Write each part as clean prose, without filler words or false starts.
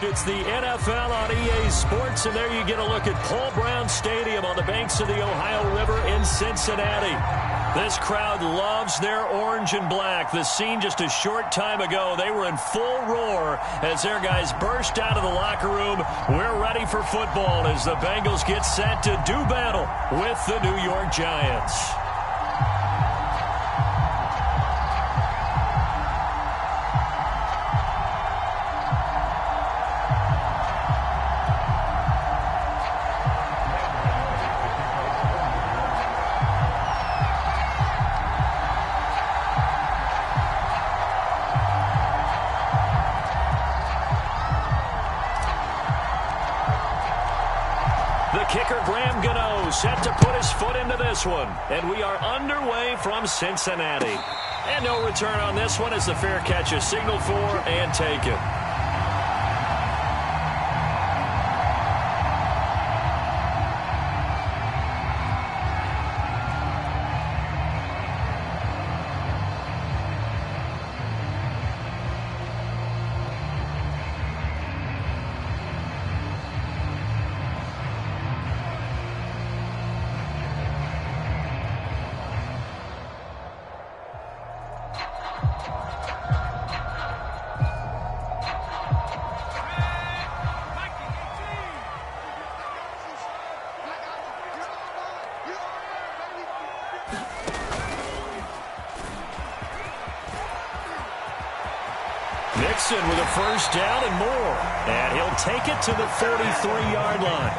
It's the NFL on EA Sports, and there you get a look at Paul Brown Stadium on the banks of the Ohio River in Cincinnati. This crowd loves their orange and black. The scene just a short time ago, they were in full roar as their guys burst out of the locker room. We're ready for football as the Bengals get set to do battle with the New York Giants. Set to put his foot into this one. And we are underway from Cincinnati. And no return on this one as the fair catch is signaled for and taken. With a first down and more. And he'll take it to the 43-yard line.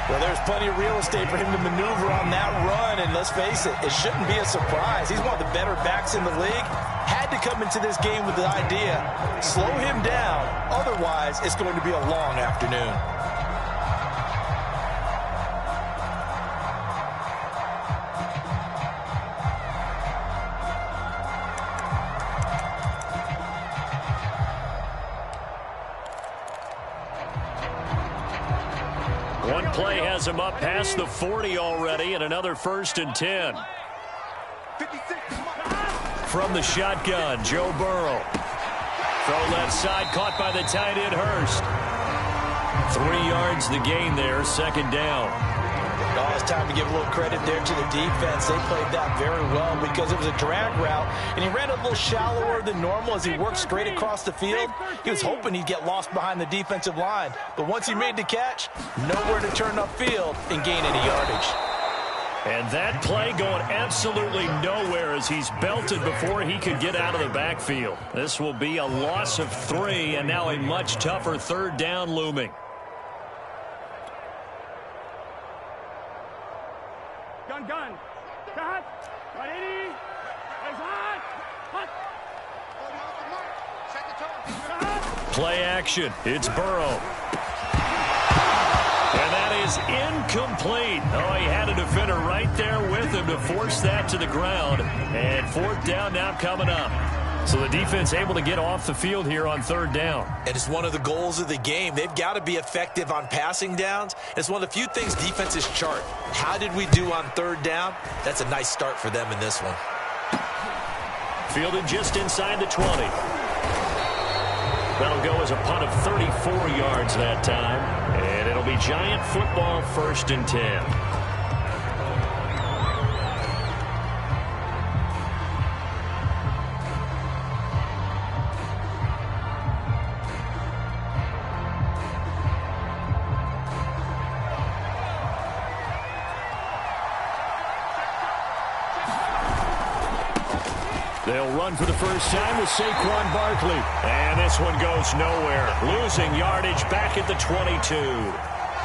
Well, there's plenty of real estate for him to maneuver on that run. And let's face it, it shouldn't be a surprise. He's one of the better backs in the league. Had to come into this game with the idea, slow him down. Otherwise, it's going to be a long afternoon. Play has him up past the 40 already, and another 1st and 10. From the shotgun, Joe Burrow. Throw left side, caught by the tight end, Hurst. 3 yards the gain there, 2nd down. Oh, it's time to give a little credit there to the defense. They played that very well because it was a drag route, and he ran a little shallower than normal as he worked straight across the field. He was hoping he'd get lost behind the defensive line, but once he made the catch, nowhere to turn upfield and gain any yardage. And that play going absolutely nowhere as he's belted before he could get out of the backfield. This will be a loss of 3, and now a much tougher 3rd down looming. Gun. Cut. 180. Hot. Play action. It's Burrow. And that is incomplete. Oh, he had a defender right there with him to force that to the ground. And 4th down now coming up. So the defense able to get off the field here on 3rd down. And it's one of the goals of the game. They've got to be effective on passing downs. It's one of the few things defenses chart. How did we do on 3rd down? That's a nice start for them in this one. Fielded just inside the 20. That'll go as a punt of 34 yards that time. And it'll be Giant football, 1st and 10. They'll run for the first time with Saquon Barkley. And this one goes nowhere. Losing yardage back at the 22.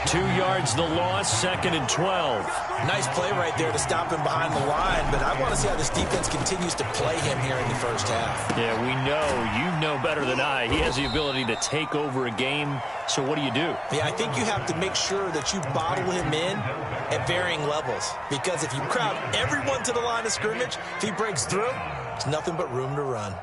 2 yards the loss, 2nd and 12. Nice play right there to stop him behind the line, but I want to see how this defense continues to play him here in the 1st half. Yeah, we know. You know better than I. He has the ability to take over a game. So what do you do? Yeah, I think you have to make sure that you bottle him in at varying levels. Because if you crowd everyone to the line of scrimmage, if he breaks through, there's nothing but room to run.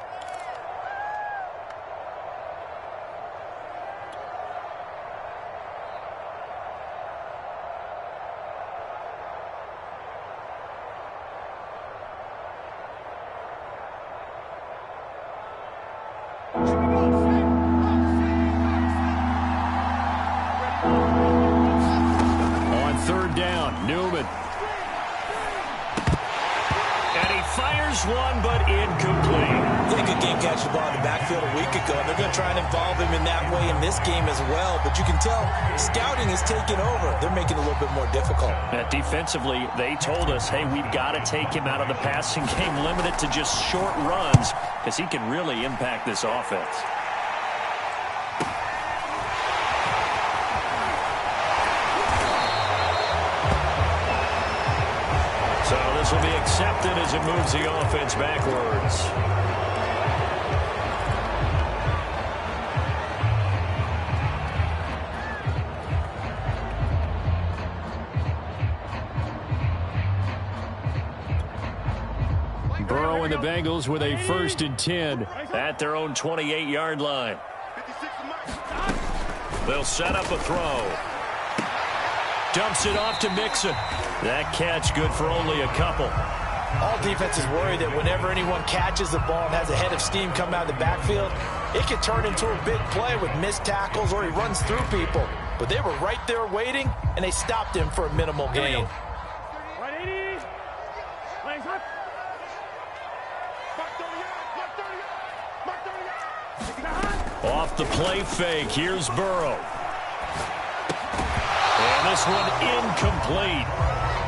There's one, but incomplete. They could game catch the ball in the backfield a week ago, and they're going to try and involve him in that way in this game as well. But you can tell scouting is taking over. They're making it a little bit more difficult. Defensively, they told us, hey, we've got to take him out of the passing game, limit it to just short runs, because he can really impact this offense. So this will be accepted as it moves the offense backwards. Burrow and the Bengals with a 1st and 10 at their own 28-yard line. They'll set up a throw. Dumps it off to Mixon. That catch good for only a couple. All defenses worry that whenever anyone catches the ball and has a head of steam come out of the backfield, it can turn into a big play with missed tackles or he runs through people. But they were right there waiting, and they stopped him for a minimal gain. 180. Legs up. Off the play fake, here's Burrow. And this one incomplete.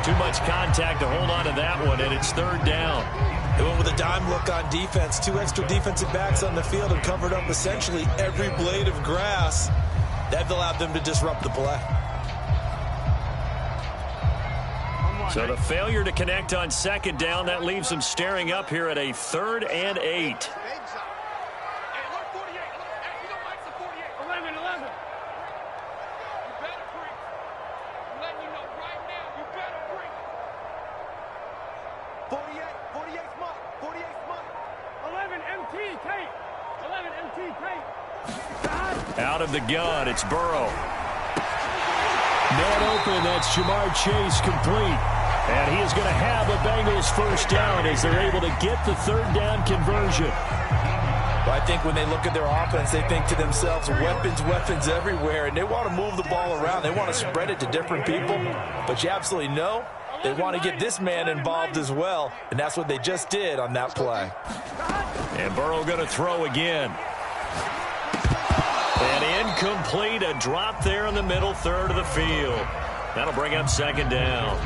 Too much contact to hold on to that one, and it's 3rd down. They went with a dime look on defense. 2 extra defensive backs on the field and covered up essentially every blade of grass. That allowed them to disrupt the play. So the failure to connect on 2nd down, that leaves them staring up here at a 3rd and 8. 11 MT tape. 11 MT tape. Out of the gun, it's Burrow. Man open, that's Jamar Chase complete. And he is going to have a Bengals 1st down as they're able to get the 3rd down conversion. Well, I think when they look at their offense, they think to themselves, weapons, weapons everywhere, and they want to move the ball around. They want to spread it to different people, but you absolutely know they want to get this man involved as well, and that's what they just did on that play. And Burrow going to throw again. And incomplete, a drop there in the middle 3rd of the field. That'll bring up 2nd down.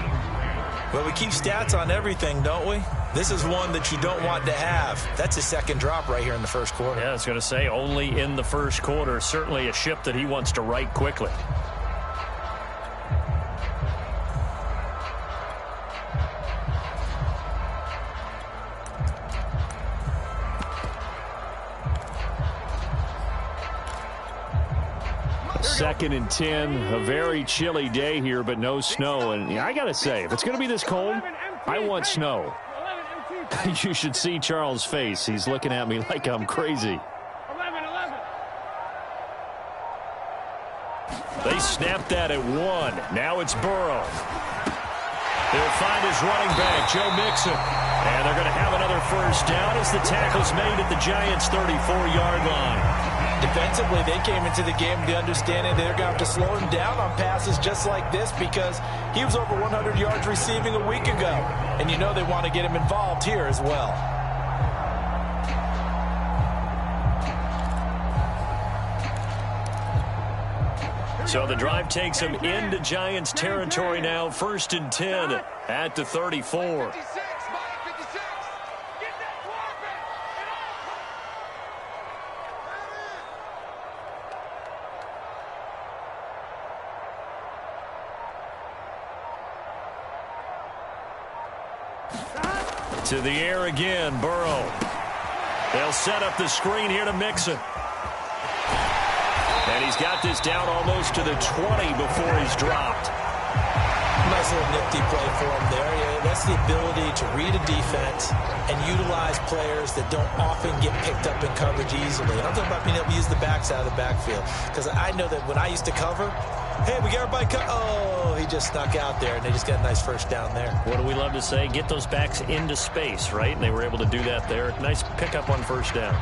Well, we keep stats on everything, don't we? This is one that you don't want to have. That's his 2nd drop right here in the 1st quarter. Yeah, I was going to say only in the 1st quarter. Certainly a ship that he wants to right quickly. Second and 10, a very chilly day here, but no snow. And I got to say, if it's going to be this cold, I want snow. You should see Charles' face. He's looking at me like I'm crazy. 11. They snapped that at 1. Now it's Burrow. They'll find his running back, Joe Mixon. And they're going to have another 1st down as the tackle's made at the Giants' 34-yard line. Defensively, they came into the game with the understanding they're going to have to slow him down on passes just like this because he was over 100 yards receiving a week ago. And you know they want to get him involved here as well. So the drive takes him into Giants territory now. 1st and 10 at the 34. To the air again, Burrow. They'll set up the screen here to Mixon. And he's got this down almost to the 20 before he's dropped. Nice little nifty play for him there. Yeah, that's the ability to read a defense and utilize players that don't often get picked up in coverage easily. And I'm talking about being able to use the backs out of the backfield. Because I know that when I used to cover, hey, we got everybody oh, he just snuck out there, and they just got a nice 1st down there. What do we love to say? Get those backs into space, right? And they were able to do that there. Nice pickup on 1st down.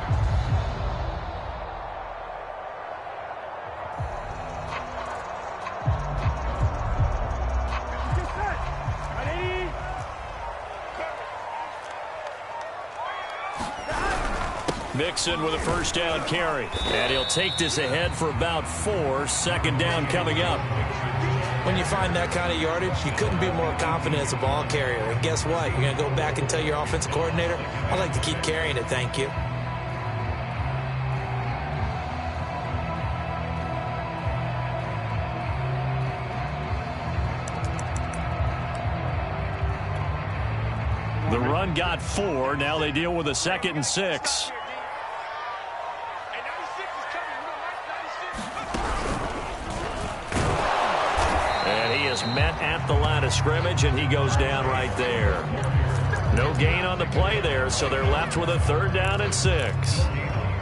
Mixon with a first down carry. And he'll take this ahead for about 4. Second down coming up. When you find that kind of yardage, you couldn't be more confident as a ball carrier. And guess what? You're going to go back and tell your offensive coordinator, I'd like to keep carrying it, thank you. The run got 4. Now they deal with a 2nd and 6. And he is met at the line of scrimmage, and he goes down right there. No gain on the play there, so they're left with a 3rd down and 6.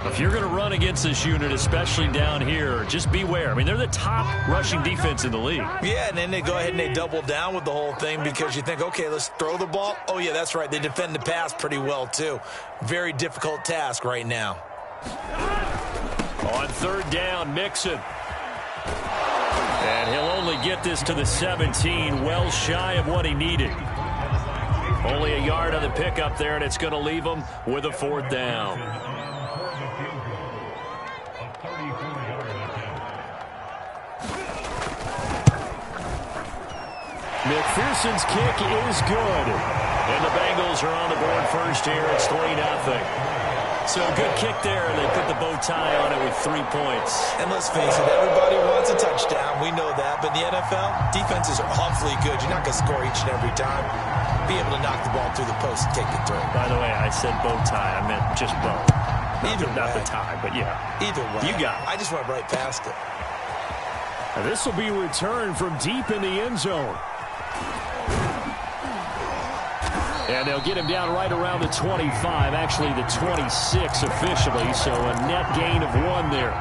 If you're going to run against this unit, especially down here, just beware. I mean, they're the top rushing defense in the league. Yeah, and then they go ahead and they double down with the whole thing because you think, okay, let's throw the ball. Oh, yeah, that's right. They defend the pass pretty well, too. Very difficult task right now. On 3rd down, Mixon. And he'll only get this to the 17, well shy of what he needed. Only a yard on the pickup there, and it's going to leave him with a 4th down. McPherson's kick is good. And the Bengals are on the board first here. It's 3-0. So a good kick there, and they put the bow tie on it with 3 points. And let's face it, everybody wants a touchdown. We know that. But in the NFL, defenses are awfully good. You're not going to score each and every time. Be able to knock the ball through the post and take it through. By the way, I said bow tie. I meant just bow. Not the tie, but yeah. Either way. You got it. I just went right past it. This will be returned from deep in the end zone. And they'll get him down right around the 25, actually the 26 officially, so a net gain of 1 there.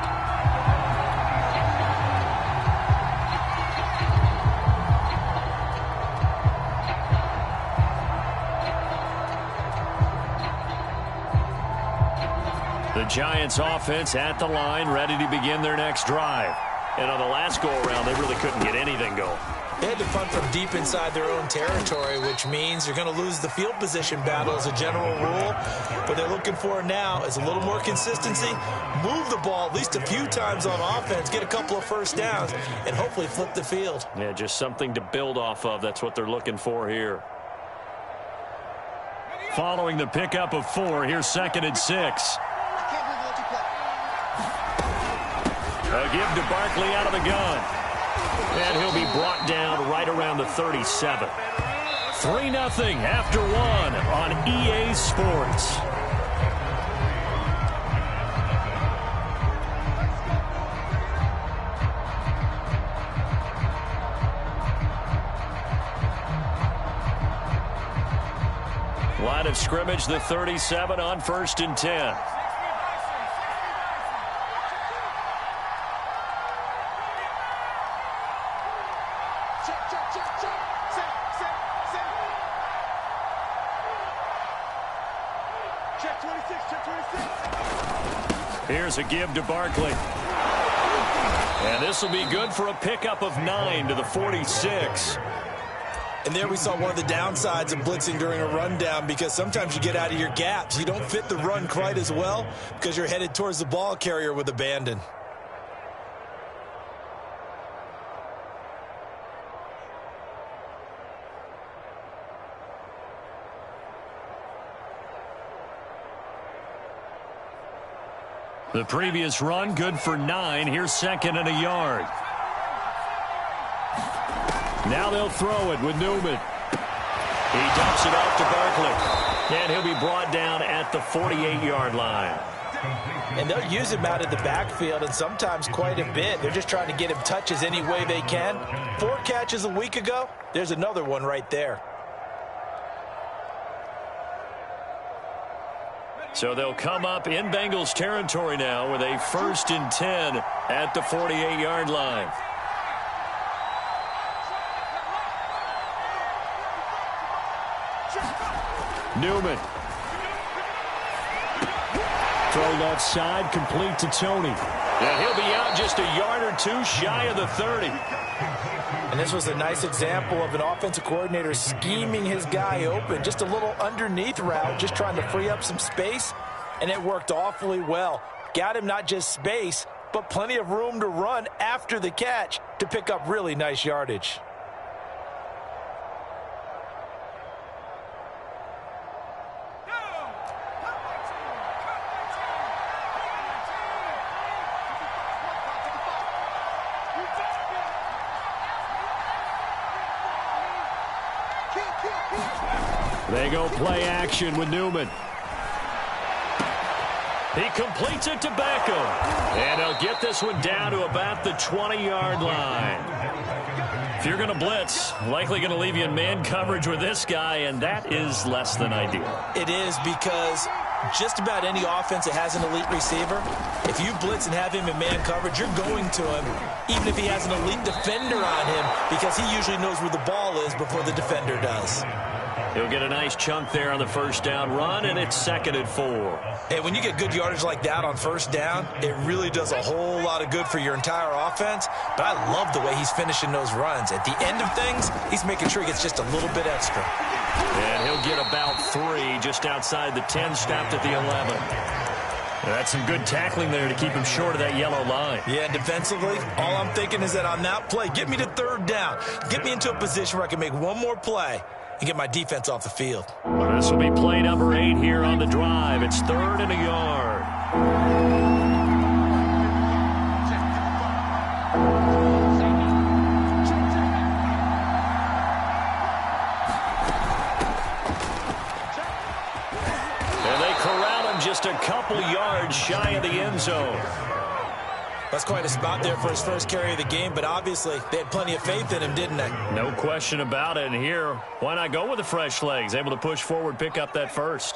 The Giants offense at the line, ready to begin their next drive. And on the last go-around, they really couldn't get anything going. They had to punt from deep inside their own territory, which means you're going to lose the field position battle as a general rule. What they're looking for now is a little more consistency, move the ball at least a few times on offense, get a couple of first downs, and hopefully flip the field. Yeah, just something to build off of. That's what they're looking for here. Following the pickup of 4, here's 2nd and 6. A give to Barkley out of the gun. And he'll be brought down right around the 37. 3-0 after 1 on EA Sports. Line of scrimmage, the 37 on 1st and 10. Here's a give to Barkley. And this will be good for a pickup of 9 to the 46. And there we saw one of the downsides of blitzing during a rundown, because sometimes you get out of your gaps. You don't fit the run quite as well because you're headed towards the ball carrier with abandon. The previous run, good for 9. Here's 2nd and a yard. Now they'll throw it with Newman. He dumps it off to Barkley. And he'll be brought down at the 48-yard line. And they'll use him out of the backfield, and sometimes quite a bit. They're just trying to get him touches any way they can. 4 catches a week ago. There's another one right there. So they'll come up in Bengals territory now with a 1st and 10 at the 48-yard line. Newman. Throw left side, complete to Tony. And he'll be out just a yard or 2 shy of the 30. And this was a nice example of an offensive coordinator scheming his guy open. Just a little underneath route, just trying to free up some space. and it worked awfully well. Got him not just space, but plenty of room to run after the catch to pick up really nice yardage. They go play action with Newman. He completes it to Beckham. And he'll get this one down to about the 20-yard line. If you're going to blitz, likely going to leave you in man coverage with this guy, and that is less than ideal. It is, because just about any offense that has an elite receiver, if you blitz and have him in man coverage, you're going to him, even if he has an elite defender on him, because he usually knows where the ball is before the defender does. He'll get a nice chunk there on the first down run, and it's 2nd and 4. And when you get good yardage like that on first down, it really does a whole lot of good for your entire offense. But I love the way he's finishing those runs. At the end of things, he's making sure he gets just a little bit extra. And he'll get about 3 just outside the 10, stopped at the 11. That's some good tackling there to keep him short of that yellow line. Yeah, and defensively, all I'm thinking is that on that play, get me to 3rd down. Get me into a position where I can make one more play and get my defense off the field. This will be play number 8 here on the drive. It's 3rd and a yard. And they corral him just a couple yards shy of the end zone. That's quite a spot there for his first carry of the game, but obviously they had plenty of faith in him, didn't they? No question about it. And here, why not go with the fresh legs? Able to push forward, pick up that first.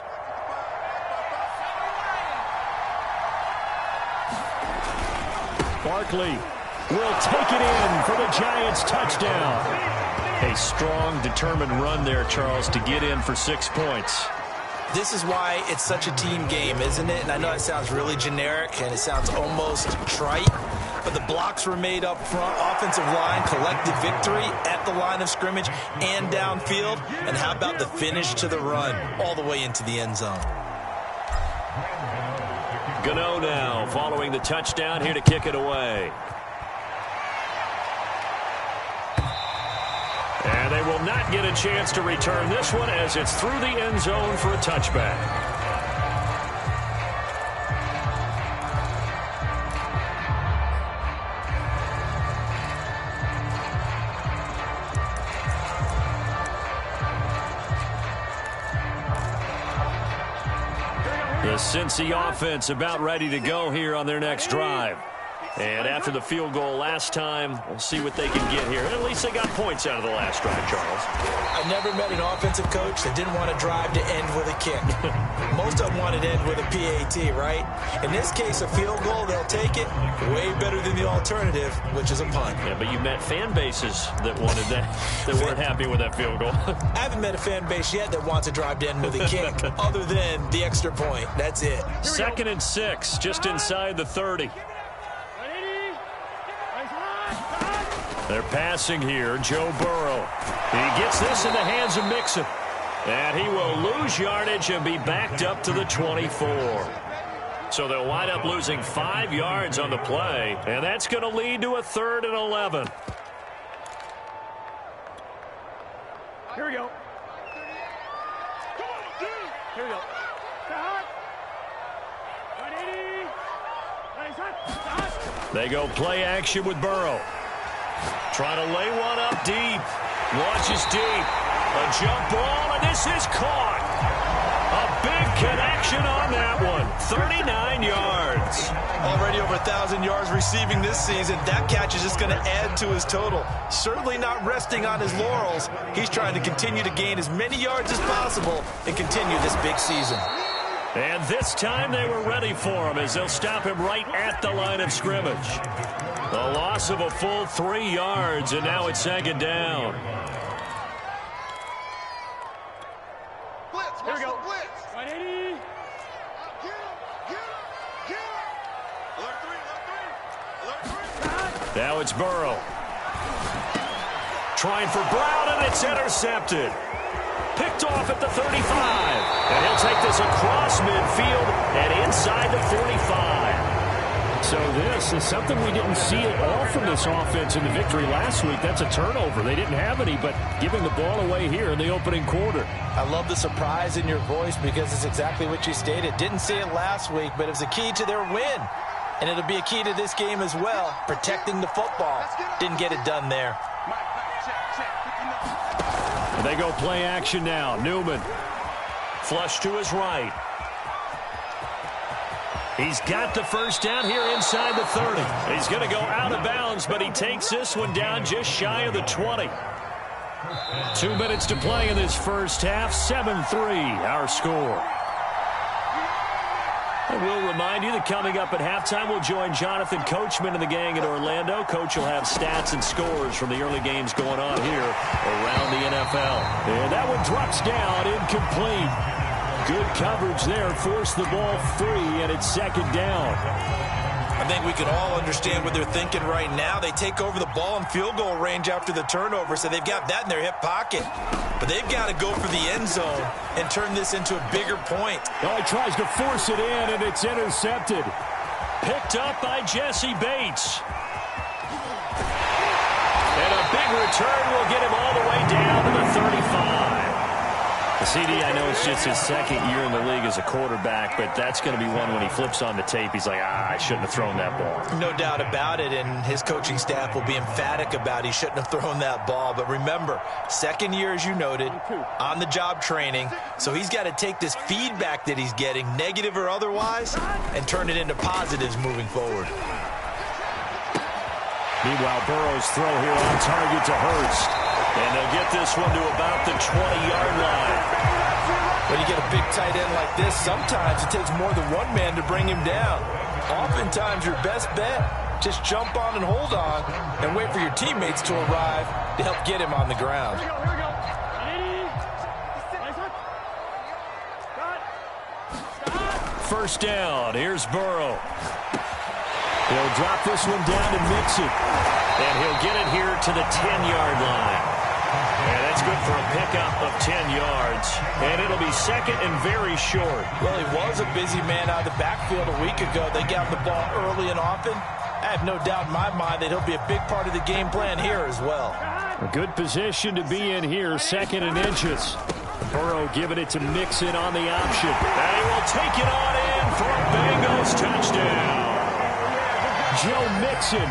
Barkley will take it in for the Giants touchdown. A strong, determined run there, Charles, to get in for 6 points. This is why it's such a team game, isn't it? And I know it sounds really generic and it sounds almost trite, but the blocks were made up front. Offensive line, collective victory at the line of scrimmage and downfield. And how about the finish to the run all the way into the end zone? Gano now following the touchdown here to kick it away. And they will not get a chance to return this one as it's through the end zone for a touchback. The Cincy offense about ready to go here on their next drive. And after the field goal last time, we'll see what they can get here. At least they got points out of the last drive, Charles. I never met an offensive coach that didn't want to drive to end with a kick. Most of them wanted to end with a PAT, right? In this case, a field goal, they'll take it. Way better than the alternative, which is a punt. Yeah, but you met fan bases that wanted that, that weren't happy with that field goal. I haven't met a fan base yet that wants to drive to end with a kick, other than the extra point. That's it. 2nd and 6, just inside the 30. They're passing here, Joe Burrow. He gets this in the hands of Mixon. And he will lose yardage and be backed up to the 24. So they'll wind up losing 5 yards on the play. And that's going to lead to a 3rd and 11. Here we go. Here we go. They go play action with Burrow. Trying to lay one up deep. Launches deep. A jump ball, and this is caught. A big connection on that one. 39 yards. Already over 1,000 yards receiving this season. That catch is just going to add to his total. Certainly not resting on his laurels. He's trying to continue to gain as many yards as possible and continue this big season. And this time they were ready for him as they'll stop him right at the line of scrimmage. A loss of a full 3 yards, and now it's 2nd down. Blitz, here we go. Blitz. 180. Now it's Burrow. Trying for Brown, and it's intercepted. Picked off at the 35. And he'll take this across midfield and inside the 45. So this is something we didn't see at all from this offense in the victory last week. That's a turnover. They didn't have any, but giving the ball away here in the opening quarter. I love the surprise in your voice because it's exactly what you stated. Didn't see it last week, but it was a key to their win. And it'll be a key to this game as well, protecting the football. Didn't get it done there. They go play action now. Newman. Flush to his right. He's got the first down here inside the 30. He's going to go out of bounds, but he takes this one down just shy of the 20. 2 minutes to play in this first half. 7-3 our score. And we'll remind you that coming up at halftime, we'll join Jonathan Coachman and the gang in Orlando. Coach will have stats and scores from the early games going on here around the NFL. And that one drops down, incomplete. Good coverage there, forced the ball free, and it's second down. I think we can all understand what they're thinking right now. They take over the ball in field goal range after the turnover, so they've got that in their hip pocket. But they've got to go for the end zone and turn this into a bigger point. Oh, he tries to force it in, and it's intercepted. Picked up by Jesse Bates. And a big return will get him all the way down to the 35. The CD, I know it's just his second year in the league as a quarterback, but that's going to be one when he flips on the tape. He's like, I shouldn't have thrown that ball. No doubt about it, and his coaching staff will be emphatic about he shouldn't have thrown that ball. But remember, second year, as you noted, on-the-job training, so he's got to take this feedback that he's getting, negative or otherwise, and turn it into positives moving forward. Meanwhile, Burrow's throw here on target to Hurst. And they'll get this one to about the 20-yard line. When you get a big tight end like this, sometimes it takes more than one man to bring him down. Oftentimes, your best bet, just jump on and hold on and wait for your teammates to arrive to help get him on the ground. Here we go. First down. Here's Burrow. He'll drop this one down to Mixon. And he'll get it here to the 10-yard line. And that's good for a pickup of 10 yards. And it'll be second and very short. Well, he was a busy man out of the backfield a week ago. They got the ball early and often. I have no doubt in my mind that he'll be a big part of the game plan here as well. A good position to be in here, second and inches. Burrow giving it to Mixon on the option. And he will take it on in for a Bengals touchdown. Joe Mixon,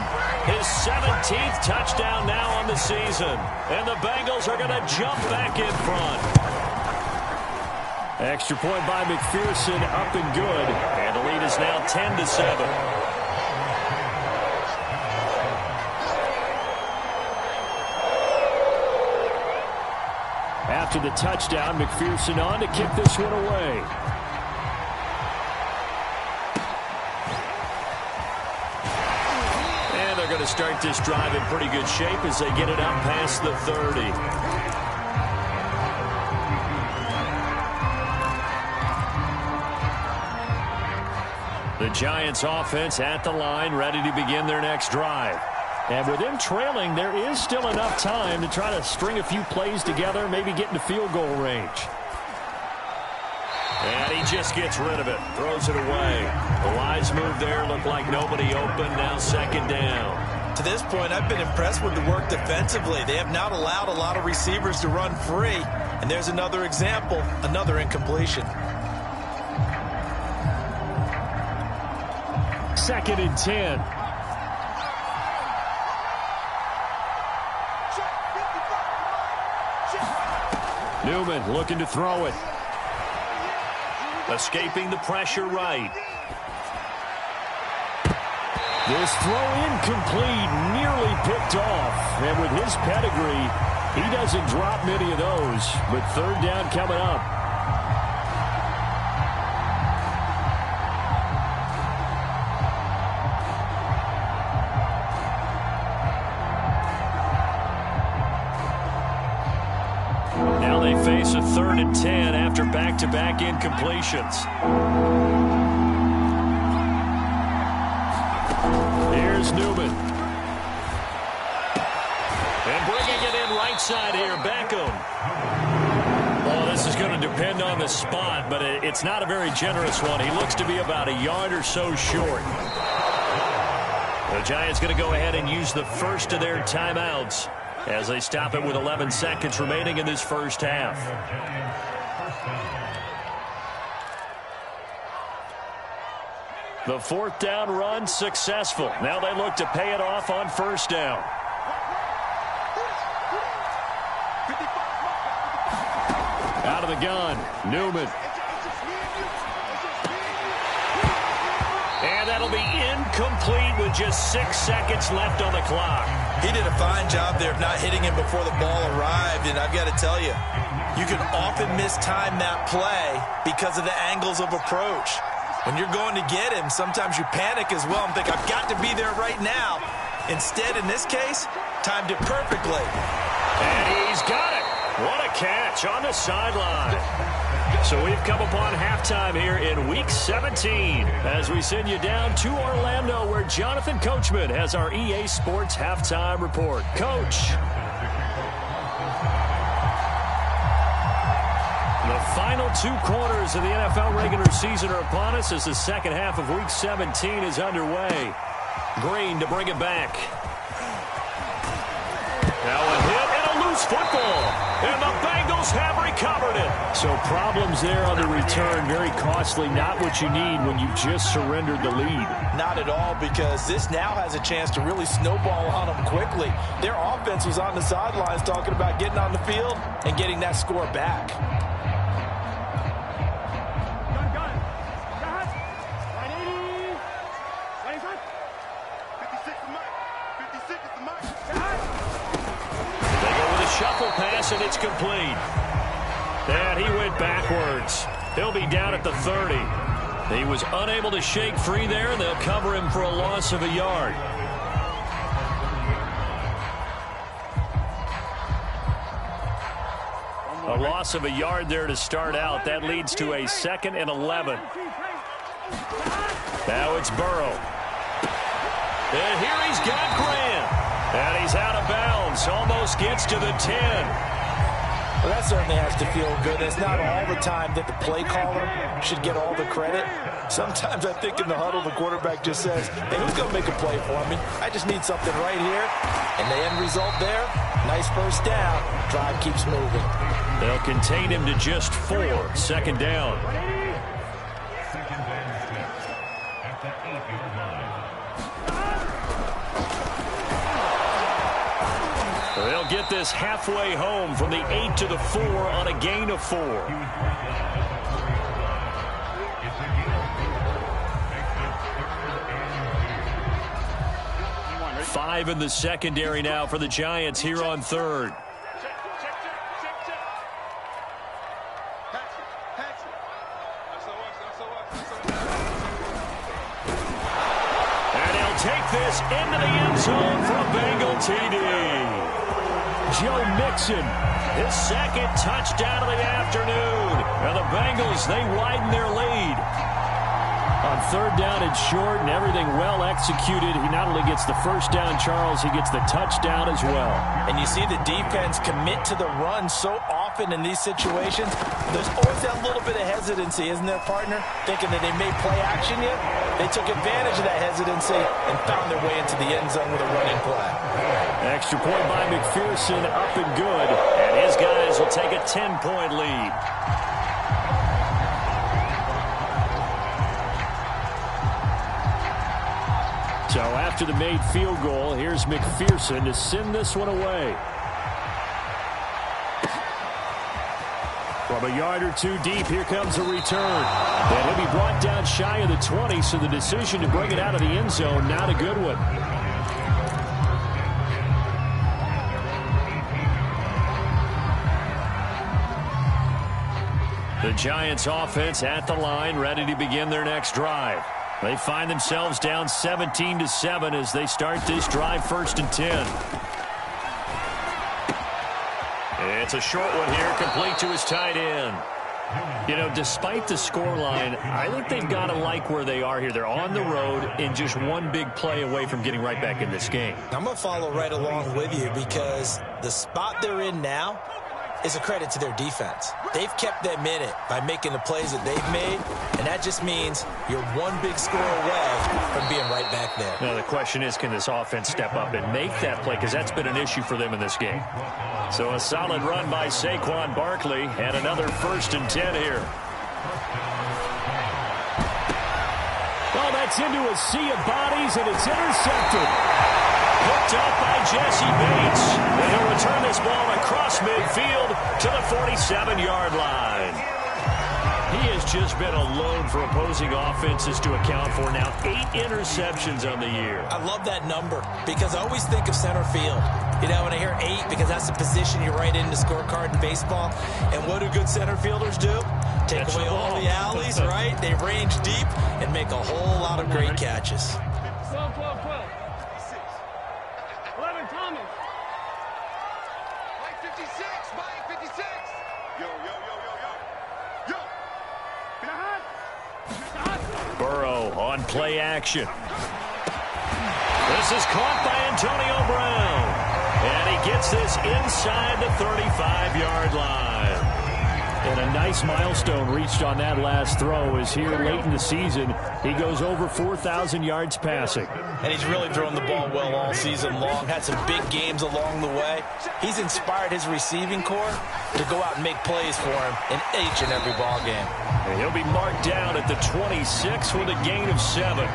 his 17th touchdown now on the season. And the Bengals are going to jump back in front. Extra point by McPherson, up and good. And the lead is now 10-7. After the touchdown, McPherson on to kick this one away. And they're going to start this drive in pretty good shape as they get it out past the 30. The Giants offense at the line, ready to begin their next drive. And with them trailing, there is still enough time to try to string a few plays together, maybe get into field goal range. And he just gets rid of it, throws it away. The wise move there, looked like nobody open, now second down. To this point, I've been impressed with the work defensively. They have not allowed a lot of receivers to run free. And there's another example, another incompletion. Second and 10. Newman looking to throw it. Escaping the pressure right. This throw incomplete, nearly picked off. And with his pedigree, he doesn't drop many of those. But third down coming up. Now they face a 3rd and 10 after back-to-back incompletions. Here's Newman. And bringing it in right side here, Beckham. going to depend on the spot, but it's not a very generous one. He looks to be about a yard or so short. The Giants going to go ahead and use the first of their timeouts as they stop it with 11 seconds remaining in this first half. The fourth down run successful. Now they look to pay it off on first down. Out of the gun, Newman. And that'll be incomplete with just 6 seconds left on the clock. He did a fine job there of not hitting him before the ball arrived, and I've got to tell you, you can often mistime that play because of the angles of approach. When you're going to get him, sometimes you panic as well and think, I've got to be there right now. Instead, in this case, timed it perfectly. And he's got it. What a catch on the sideline. So we've come upon halftime here in Week 17 as we send you down to Orlando where Jonathan Coachman has our EA Sports Halftime Report. Coach. The final 2 quarters of the NFL regular season are upon us as the second half of Week 17 is underway. Green to bring it back. Now a hit and a loose football. And the Bengals have recovered it. So problems there on the return. Very costly. Not what you need when you've just surrendered the lead. Not at all, because this now has a chance to really snowball on them quickly. Their offense was on the sidelines talking about getting on the field and getting that score back. Shuffle pass, and it's complete. And he went backwards. He'll be down at the 30. He was unable to shake free there, and they'll cover him for a loss of a yard. A loss of a yard there to start out. That leads to a 2nd and 11. Now it's Burrow. And here he's got Grant. And he's out of bounds. Almost gets to the 10. Well, that certainly has to feel good. It's not all the time that the play caller should get all the credit. Sometimes I think in the huddle, the quarterback just says, hey, who's going to make a play for me? I just need something right here. And the end result there, nice first down. Drive keeps moving. They'll contain him to just 4. 2nd down. They'll get this halfway home from the 8 to the 4 on a gain of 4. Five in the secondary now for the Giants here on 3rd. And he'll take this into the end zone for a Bengal TD. Joe Mixon, his 2nd touchdown of the afternoon. And the Bengals, they widen their lead. On 3rd down and short and everything well executed, he not only gets the first down, Charles, he gets the touchdown as well. And you see the defense commit to the run so often in these situations. There's always that little bit of hesitancy, isn't there, partner? Thinking that they may play action yet. They took advantage of that hesitancy and found their way into the end zone with a running play. Extra point by McPherson, up and good. And his guys will take a 10-point lead. So after the made field goal, here's McPherson to send this one away. From a yard or 2 deep, here comes a return. And he'll be brought down shy of the 20, so the decision to bring it out of the end zone, not a good one. The Giants offense at the line, ready to begin their next drive. They find themselves down 17-7 as they start this drive 1st and 10. It's a short one here, complete to his tight end. You know, despite the scoreline, I think they've got to like where they are here. They're on the road and just one big play away from getting right back in this game. I'm going to follow right along with you because the spot they're in now is a credit to their defense. They've kept them in it by making the plays that they've made, and that just means you're one big score away from being right back there. Now, the question is, can this offense step up and make that play? Because that's been an issue for them in this game. So a solid run by Saquon Barkley, and another 1st and 10 here. Oh, that's into a sea of bodies, and it's intercepted. Picked up by Jesse Bates. And he'll return this ball across midfield to the 47-yard line. He has just been alone for opposing offenses to account for now 8 interceptions on the year. I love that number because I always think of center field. You know, when I hear 8, because that's the position you write in the scorecard in baseball. And what do good center fielders do? Take away all the alleys, right? They range deep and make a whole lot of great catches. 12, 12, 12. 11, Thomas. Mike 56, Mike 56. Yo, yo, yo, yo, yo. Yo. Burrow on play action. This is caught by Antonio Brown. And he gets this inside the 35-yard line. And a nice milestone reached on that last throw as here late in the season, he goes over 4,000 yards passing. And he's really thrown the ball well all season long. Had some big games along the way. He's inspired his receiving corps to go out and make plays for him in each and every ball game. And he'll be marked down at the 26 with a gain of 7.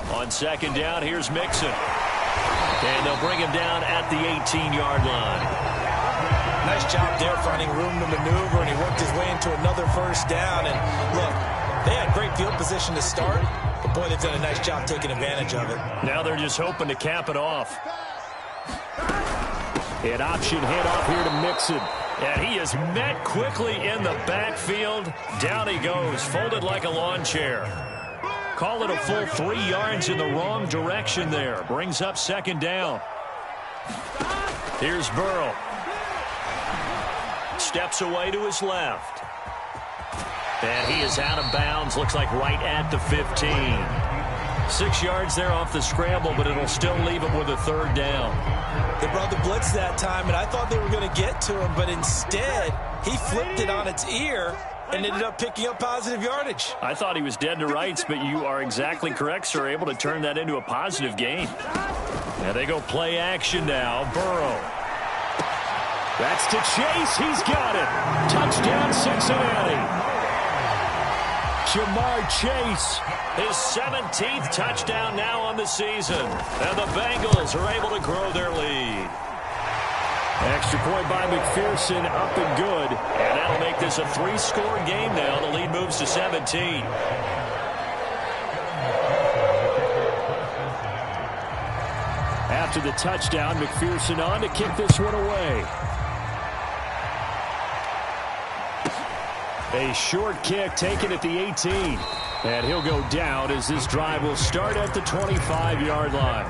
On 2nd down, here's Mixon. And they'll bring him down at the 18-yard line. Nice job there finding room to maneuver, and he worked his way into another 1st down. And look, they had great field position to start, but boy, they've done a nice job taking advantage of it. Now they're just hoping to cap it off. An option handoff here to Mixon. And he is met quickly in the backfield. Down he goes, folded like a lawn chair. Call it a full 3 yards in the wrong direction there. Brings up 2nd down. Here's Burrow. Steps away to his left. And he is out of bounds. Looks like right at the 15. 6 yards there off the scramble, but it'll still leave him with a 3rd down. They brought the blitz that time, and I thought they were going to get to him, but instead, he flipped it on its ear and ended up picking up positive yardage. I thought he was dead to rights, but you are exactly correct, sir. Able to turn that into a positive gain. Now they go play action now. Burrow. That's to Chase. He's got it. Touchdown, Cincinnati. Jamar Chase. His 17th touchdown now on the season. And the Bengals are able to grow their lead. Extra point by McPherson, up and good. And that'll make this a 3-score game now. The lead moves to 17. After the touchdown, McPherson on to kick this one away. A short kick taken at the 18. And he'll go down as this drive will start at the 25-yard line.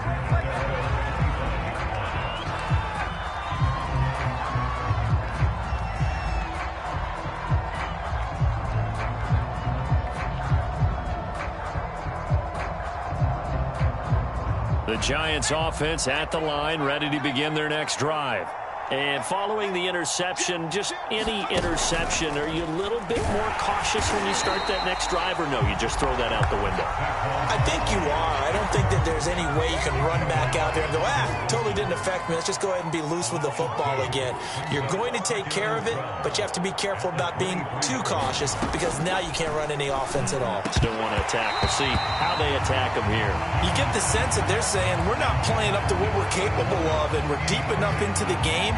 The Giants offense at the line, ready to begin their next drive. And following the interception, just any interception, are you a little bit more cautious when you start that next drive, or no, you just throw that out the window? I think you are. I don't think that there's any way you can run back out there and go, totally didn't affect me. Let's just go ahead and be loose with the football again. You're going to take care of it, but you have to be careful about being too cautious because now you can't run any offense at all. Still want to attack. We'll see how they attack them here. You get the sense that they're saying we're not playing up to what we're capable of, and we're deep enough into the game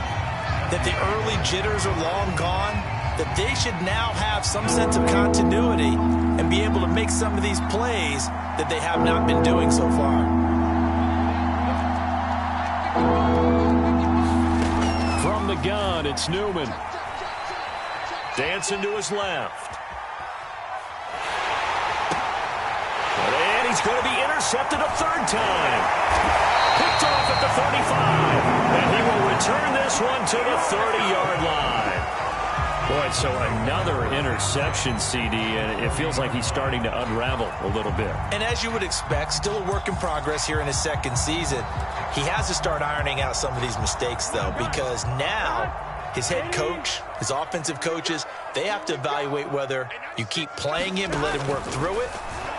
that the early jitters are long gone, that they should now have some sense of continuity and be able to make some of these plays that they have not been doing so far. From the gun, it's Newman. Dancing to his left. And he's going to be intercepted a 3rd time. Picked off at the 45. And he will return this one to the 30-yard line. Boy, so another interception, CD, and it feels like he's starting to unravel a little bit. And as you would expect, still a work in progress here in his second season. He has to start ironing out some of these mistakes, though, because now his head coach, his offensive coaches, they have to evaluate whether you keep playing him and let him work through it,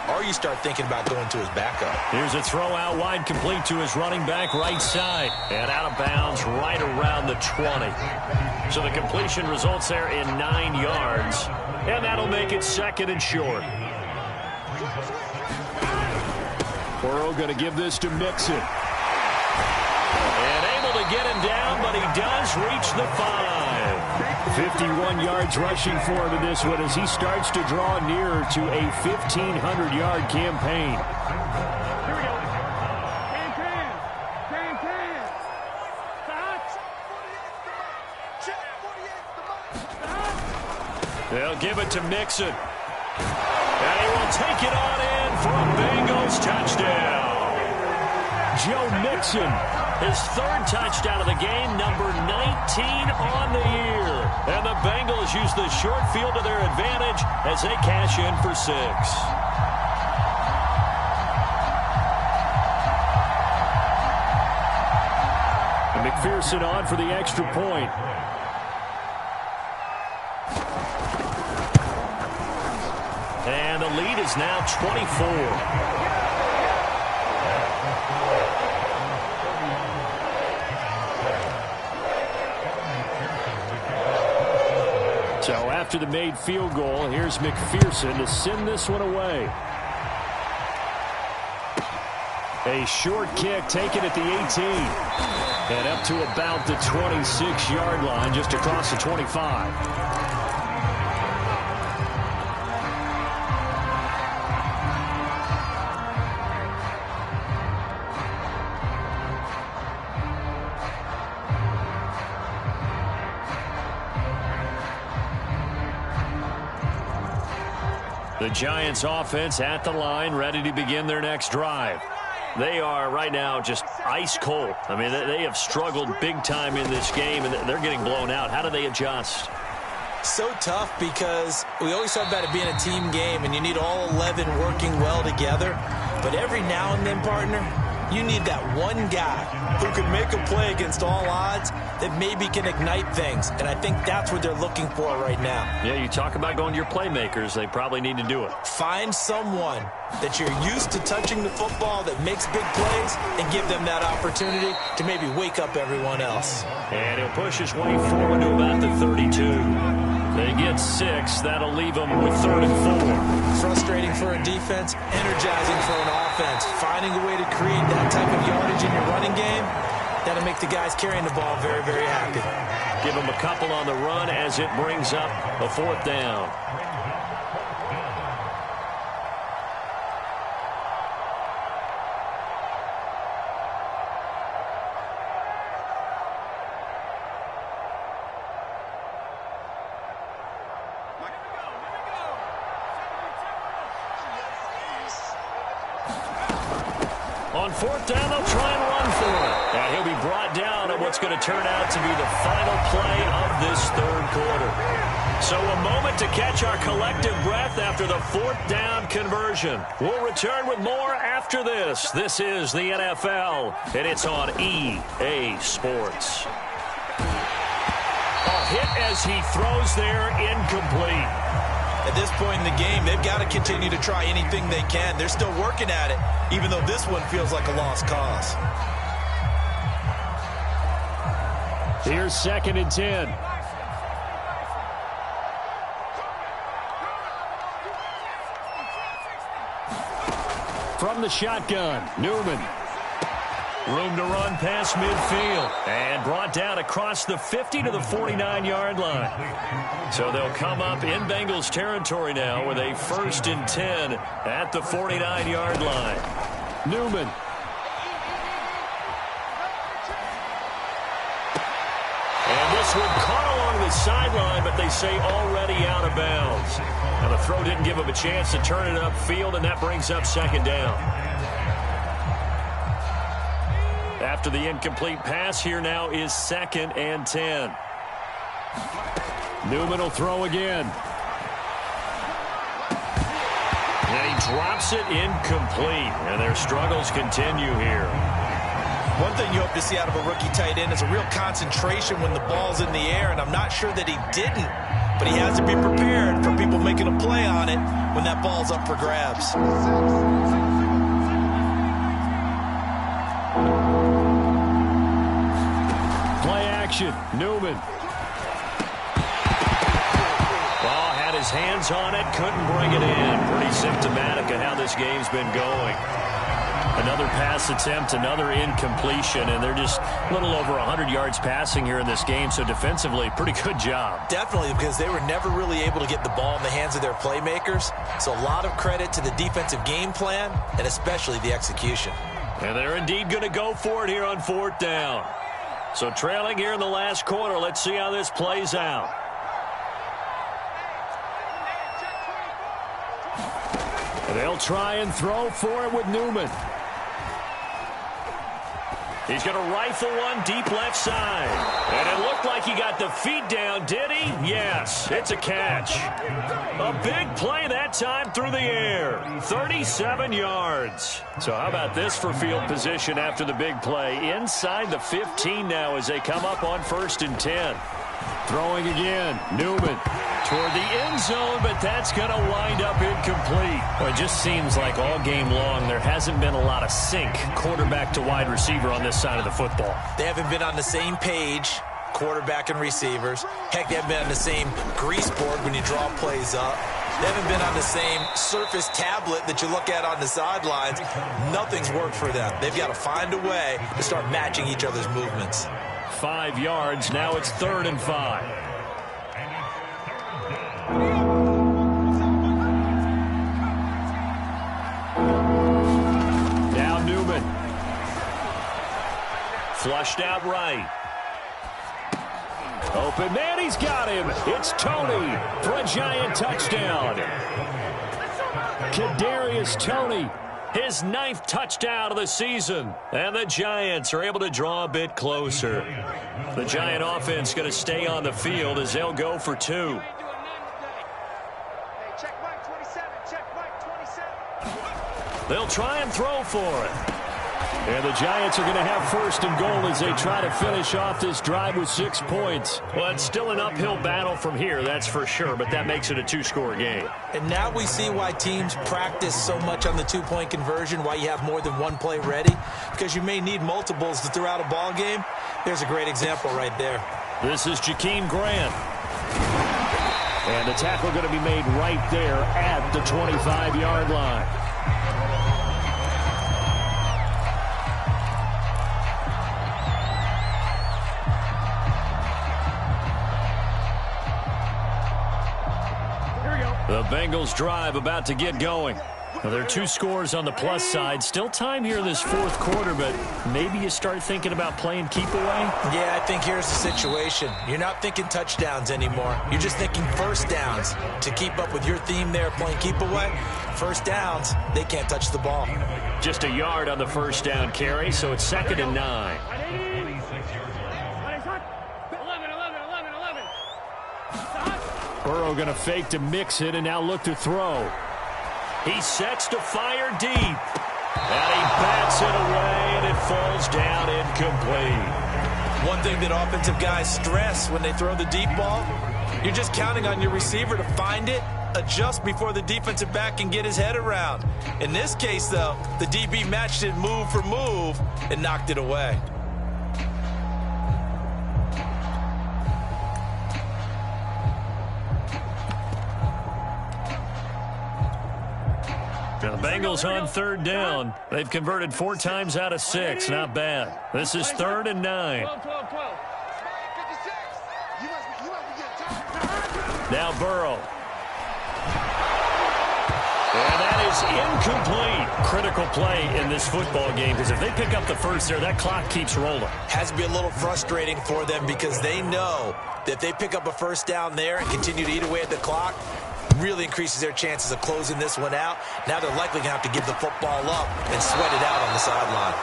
or you start thinking about going to his backup. Here's a throw out wide, complete to his running back right side. And out of bounds right around the 20. So the completion results there in 9 yards. And that'll make it second and short. Burrow going to give this to Mixon. And able to get him down, but he does reach the 5. 51 yards rushing for him in this one as he starts to draw nearer to a 1,500-yard campaign. Here we go. Can. Stop. They'll give it to Mixon. And he will take it on in for a Bengals touchdown. Joe Mixon. His third touchdown of the game, number 19 on the year. And the Bengals use the short field to their advantage as they cash in for 6. And McPherson on for the extra point. And the lead is now 24. So after the made field goal, here's McPherson to send this one away. A short kick taken at the 18. And up to about the 26-yard line, just across the 25. The Giants offense at the line, ready to begin their next drive. They are right now just ice cold. I mean, they have struggled big time in this game, and they're getting blown out. How do they adjust? So tough because we always talk about it being a team game, and you need all 11 working well together. But every now and then, partner, you need that one guy who can make a play against all odds that maybe can ignite things. And I think that's what they're looking for right now. Yeah, you talk about going to your playmakers. They probably need to do it. Find someone that you're used to touching the football that makes big plays and give them that opportunity to maybe wake up everyone else. And he'll push his way forward to about the 32. They get 6. That'll leave them with 3rd and 4. Frustrating for a defense, energizing for an offense. Finding a way to create that type of yardage in your running game, that'll make the guys carrying the ball very, very happy. Give them a couple on the run as it brings up a 4th down. On 4th down, they'll try and run for it. And he'll be brought down at what's going to turn out to be the final play of this 3rd quarter. So a moment to catch our collective breath after the 4th down conversion. We'll return with more after this. This is the NFL, and it's on EA Sports. A hit as he throws there, incomplete. At this point in the game, they've got to continue to try anything they can. They're still working at it, even though this one feels like a lost cause. Here's 2nd and 10. From the shotgun, Newman. Room to run past midfield. And brought down across the 50 to the 49-yard line. So they'll come up in Bengals territory now with a 1st and 10 at the 49-yard line. Newman. And this one caught along the sideline, but they say already out of bounds. Now the throw didn't give him a chance to turn it upfield, and that brings up 2nd down. After the incomplete pass, here now is 2nd and 10. Newman will throw again. And he drops it incomplete. And their struggles continue here. One thing you hope to see out of a rookie tight end is a real concentration when the ball's in the air, and I'm not sure that he didn't, but he has to be prepared for people making a play on it when that ball's up for grabs. Play action. Newman. Ball had his hands on it, couldn't bring it in. Pretty symptomatic of how this game's been going. Another pass attempt, another incompletion, and they're just a little over 100 yards passing here in this game, so defensively, pretty good job. Definitely, because they were never really able to get the ball in the hands of their playmakers, so a lot of credit to the defensive game plan, and especially the execution. And they're indeed going to go for it here on 4th down. So trailing here in the last quarter, let's see how this plays out. And they'll try and throw for it with Newman. He's going to rifle one deep left side. And it looked like he got the feet down, did he? Yes, it's a catch. A big play that time through the air. 37 yards. So how about this for field position after the big play? Inside the 15 now as they come up on 1st and 10. Throwing again. Newman. Toward the end zone, but that's going to wind up incomplete. Well, it just seems like all game long there hasn't been a lot of sync quarterback to wide receiver on this side of the football. They haven't been on the same page, quarterback and receivers. Heck, they haven't been on the same grease board when you draw plays up. They haven't been on the same surface tablet that you look at on the sidelines. Nothing's worked for them. They've got to find a way to start matching each other's movements. 5 yards. Now it's 3rd and 5. Now Newman. Flushed out right. Open man, he's got him. It's Tony for a giant touchdown. Kadarius Toney. His 9th touchdown of the season. And the Giants are able to draw a bit closer. The Giant offense going to stay on the field as they'll go for 2. They'll try and throw for it. And the Giants are going to have 1st and goal as they try to finish off this drive with 6 points. Well, it's still an uphill battle from here, that's for sure, but that makes it a 2-score game. And now we see why teams practice so much on the 2-point conversion, why you have more than one play ready, because you may need multiples to throw out a ball game. There's a great example right there. This is Jakeem Grant. And the tackle going to be made right there at the 25-yard line. The Bengals drive about to get going. Well, there are 2 scores on the plus side. Still time here in this 4th quarter, but maybe you start thinking about playing keep away? Yeah, I think here's the situation. You're not thinking touchdowns anymore. You're just thinking 1st downs. To keep up with your theme there, playing keep away, 1st downs, they can't touch the ball. Just a yard on the 1st down carry, so it's 2nd and 9. Burrow going to fake to mix it and now look to throw. He sets to fire deep. And he bats it away, and it falls down incomplete. One thing that offensive guys stress when they throw the deep ball, you're just counting on your receiver to find it, adjust before the defensive back can get his head around. In this case, though, the DB matched it move for move and knocked it away. The Bengals on 3rd down. They've converted 4 times out of 6. Not bad. This is 3rd and 9. Now Burrow. And that is incomplete. Critical play in this football game, because if they pick up the 1st there, that clock keeps rolling. Has to be a little frustrating for them because they know that if they pick up a 1st down there and continue to eat away at the clock, really increases their chances of closing this one out. Now they're likely going to have to give the football up and sweat it out on the sideline.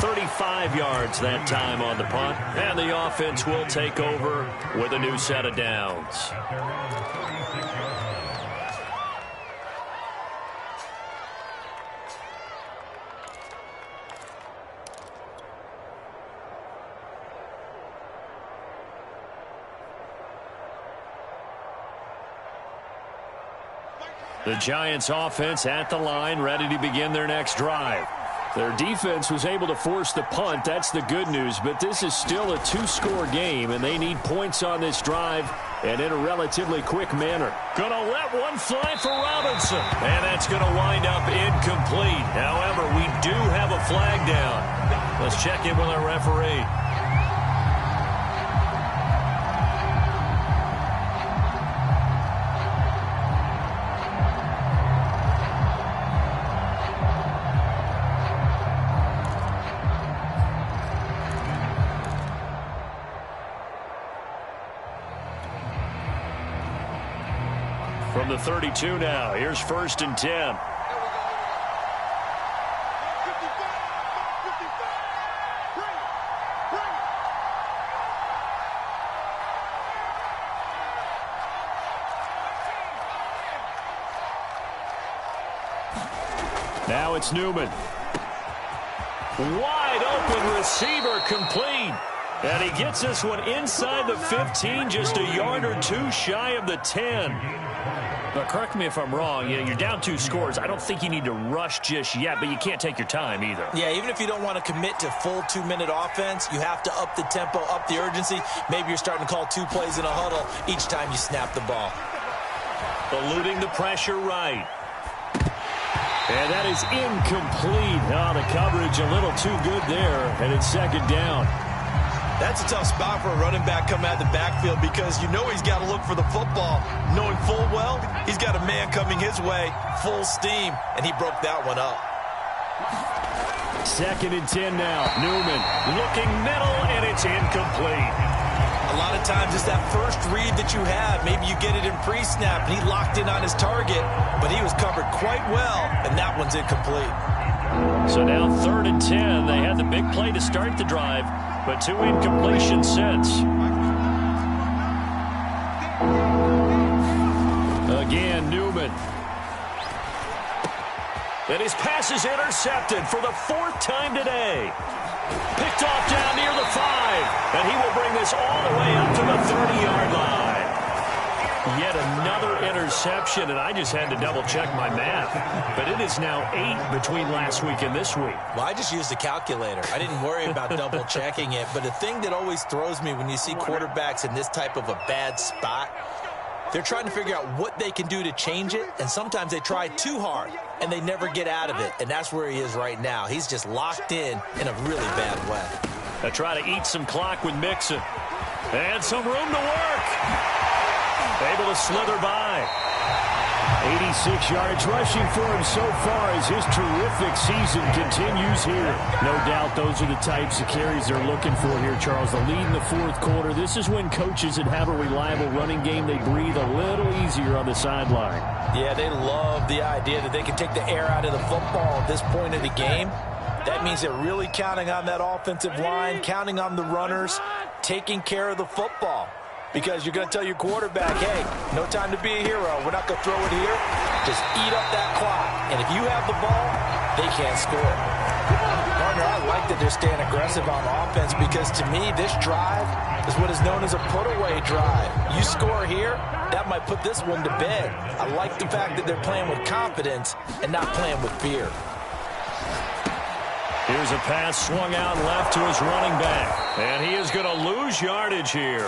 35 yards that time on the punt. And the offense will take over with a new set of downs. The Giants offense at the line, ready to begin their next drive. Their defense was able to force the punt. That's the good news, but this is still a two-score game, and they need points on this drive and in a relatively quick manner. Gonna let one fly for Robinson, and that's gonna wind up incomplete. However, we do have a flag down. Let's check in with our referee. From the 32 now, here's 1st and 10. Now it's Newman. Wide open receiver, complete. And he gets this one inside the 15, just a yard or two shy of the 10. But correct me if I'm wrong, you're down 2 scores. I don't think you need to rush just yet, but you can't take your time either. Yeah, even if you don't want to commit to full 2-minute offense, you have to up the tempo, up the urgency. Maybe you're starting to call 2 plays in a huddle each time you snap the ball. Eluding the pressure right. And that is incomplete. Oh, the coverage a little too good there, and it's 2nd down. That's a tough spot for a running back coming out of the backfield because you know he's got to look for the football, knowing full well he's got a man coming his way, full steam, and he broke that one up. 2nd and 10 now. Newman looking middle, and it's incomplete. A lot of times it's that first read that you have. Maybe you get it in pre-snap, and he locked in on his target, but he was covered quite well, and that one's incomplete. So now 3rd and 10. They had the big play to start the drive, but 2 incompletions since. Again, Newman. And his pass is intercepted for the 4th time today. Picked off down near the 5, and he will bring this all the way up to the 30-yard line. Yet another interception, and I just had to double-check my math. But it is now 8 between last week and this week. Well, I just used a calculator. I didn't worry about double-checking it. But the thing that always throws me when you see quarterbacks in this type of a bad spot, they're trying to figure out what they can do to change it, and sometimes they try too hard, and they never get out of it. And that's where he is right now. He's just locked in a really bad way. They try to eat some clock with Mixon. And some room to work. Able to slither by. 86 yards rushing for him so far as his terrific season continues here. No doubt those are the types of carries they're looking for here, Charles. The lead in the 4th quarter. This is when coaches that have a reliable running game, they breathe a little easier on the sideline. Yeah, they love the idea that they can take the air out of the football at this point of the game. That means they're really counting on that offensive line, counting on the runners, taking care of the football. Because you're going to tell your quarterback, hey, no time to be a hero. We're not going to throw it here. Just eat up that clock. And if you have the ball, they can't score. Partner, I like that they're staying aggressive on offense because to me, this drive is what is known as a put-away drive. You score here, that might put this one to bed. I like the fact that they're playing with confidence and not playing with fear. Here's a pass swung out left to his running back. And he is going to lose yardage here.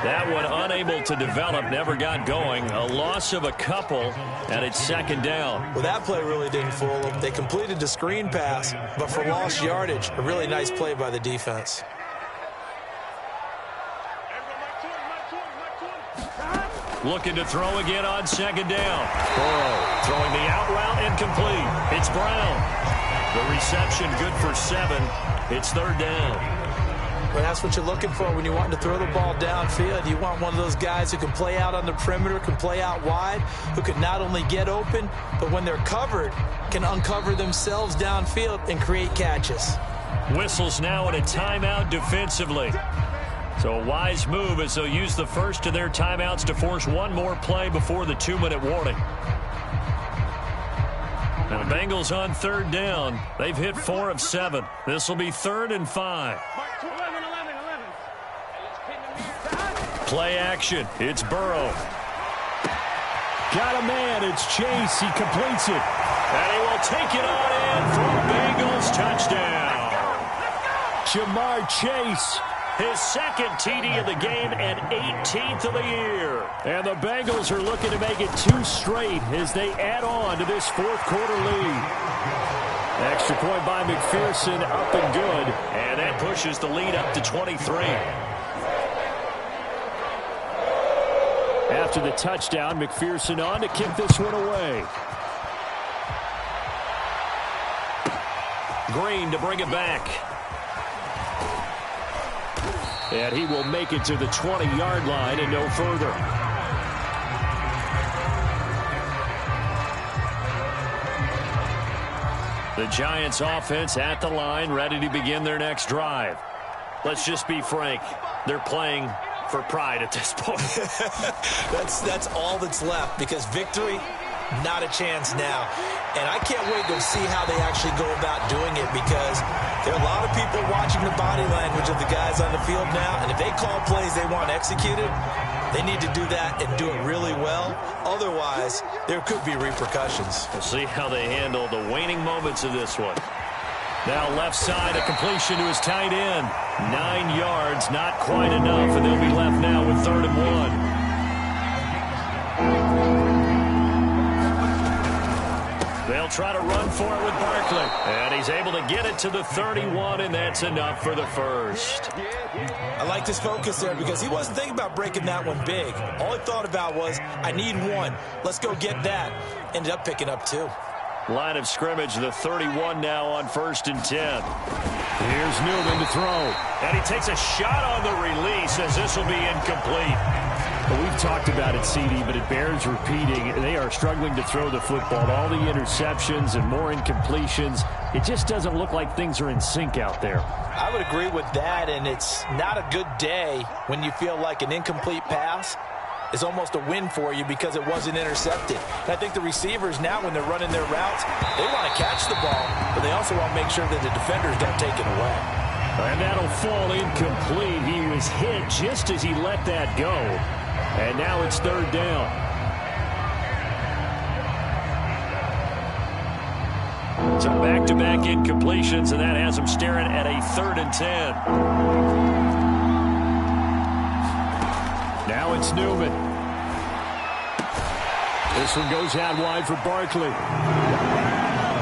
That one unable to develop, never got going. A loss of a couple, and it's 2nd down. Well, that play really didn't fool them. They completed the screen pass, but for lost yardage, a really nice play by the defense. Looking to throw again on 2nd down. Burrow throwing the out route incomplete. It's Brown. The reception good for 7. It's 3rd down. Well, that's what you're looking for when you want to throw the ball downfield. You want one of those guys who can play out on the perimeter, can play out wide, who can not only get open, but when they're covered, can uncover themselves downfield and create catches. Whistles now at a timeout defensively. So a wise move as they'll use the first of their timeouts to force one more play before the 2-minute warning. Now the Bengals on third down. They've hit 4 of 7. This will be 3rd and 5. 11. Play action. It's Burrow. Got a man. It's Chase. He completes it. And he will take it on in for a Bengals touchdown. Jamar Chase. His second TD of the game and 18th of the year. And the Bengals are looking to make it 2 straight as they add on to this fourth-quarter lead. Extra point by McPherson, up and good. And that pushes the lead up to 23. After the touchdown, McPherson on to kick this one away. Green to bring it back. And he will make it to the 20-yard line and no further. The Giants offense at the line, ready to begin their next drive. Let's just be frank. They're playing for pride at this point. That's all that's left, because victory, not a chance now. And I can't wait to see how they actually go about doing it, because there are a lot of people watching the body language of the guys on the field now, and if they call plays they want executed, they need to do that and do it really well. Otherwise, there could be repercussions. We'll see how they handle the waning moments of this one. Now left side, a completion to his tight end. 9 yards, not quite enough, and they'll be left now with 3rd and 1. They'll try to run for it with Barkley. And he's able to get it to the 31, and that's enough for the first. I like his focus there, because he wasn't thinking about breaking that one big. All he thought about was, I need 1. Let's go get that. Ended up picking up 2. Line of scrimmage, the 31 now on 1st and 10. Here's Newman to throw. And he takes a shot on the release, as this will be incomplete. Well, we've talked about it, CD, but it bears repeating. They are struggling to throw the football. All the interceptions and more incompletions. It just doesn't look like things are in sync out there. I would agree with that, and it's not a good day when you feel like an incomplete pass is almost a win for you because it wasn't intercepted. And I think the receivers now, when they're running their routes, they want to catch the ball, but they also want to make sure that the defenders don't take it away. And that'll fall incomplete. He was hit just as he let that go. And now it's 3rd down. So back-to-back incompletions, and that has him staring at a 3rd and 10. Now it's Newman. This one goes out wide for Barkley.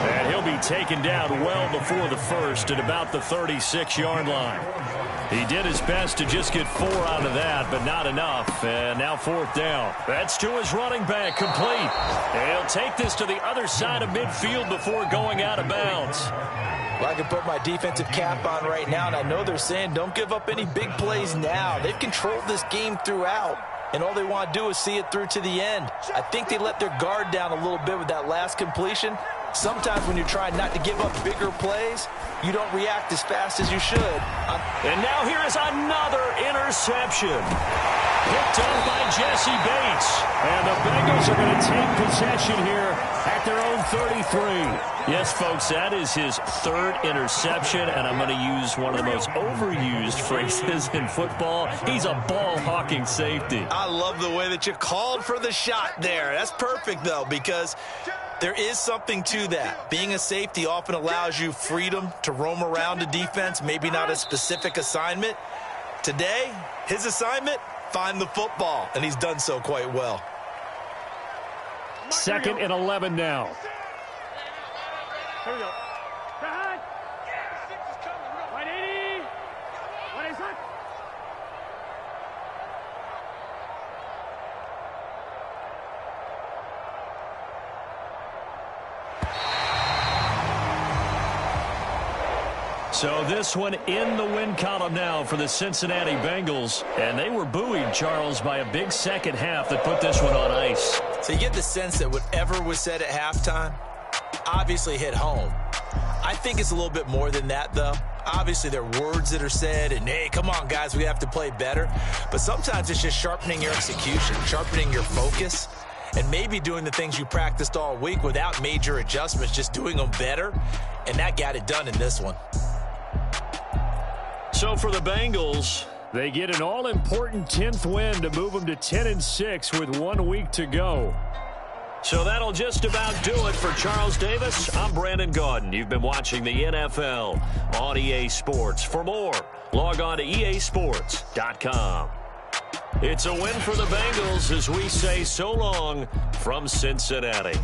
And he'll be taken down well before the first at about the 36-yard line. He did his best to just get 4 out of that, but not enough. And now 4th down. That's to his running back, complete. And he'll take this to the other side of midfield before going out of bounds. Well, I can put my defensive cap on right now, and I know they're saying don't give up any big plays now. They've controlled this game throughout, and all they want to do is see it through to the end. I think they let their guard down a little bit with that last completion. Sometimes when you're trying not to give up bigger plays, you don't react as fast as you should. And now here is another interception. Picked up by Jesse Bates. And the Bengals are going to take possession here at their own 33. Yes, folks, that is his 3rd interception, and I'm going to use one of the most overused phrases in football. He's a ball-hawking safety. I love the way that you called for the shot there. That's perfect, though, because there is something to that. Being a safety often allows you freedom to roam around a defense, maybe not a specific assignment. Today, his assignment, find the football, and he's done so quite well. 2nd and 11 now. Here we go. Back. 180. 180. So this one in the win column now for the Cincinnati Bengals. And they were buoyed, Charles, by a big second half that put this one on ice. So you get the sense that whatever was said at halftime obviously hit home. I think it's a little bit more than that, though. Obviously, there are words that are said, and hey, come on, guys, we have to play better. But sometimes it's just sharpening your execution, sharpening your focus, and maybe doing the things you practiced all week without major adjustments, just doing them better. And that got it done in this one. So for the Bengals, they get an all-important 10th win to move them to 10-6 with 1 week to go. so that'll just about do it for Charles Davis. I'm Brandon Gaudin. You've been watching the NFL on EA Sports. For more, log on to easports.com. It's a win for the Bengals as we say so long from Cincinnati.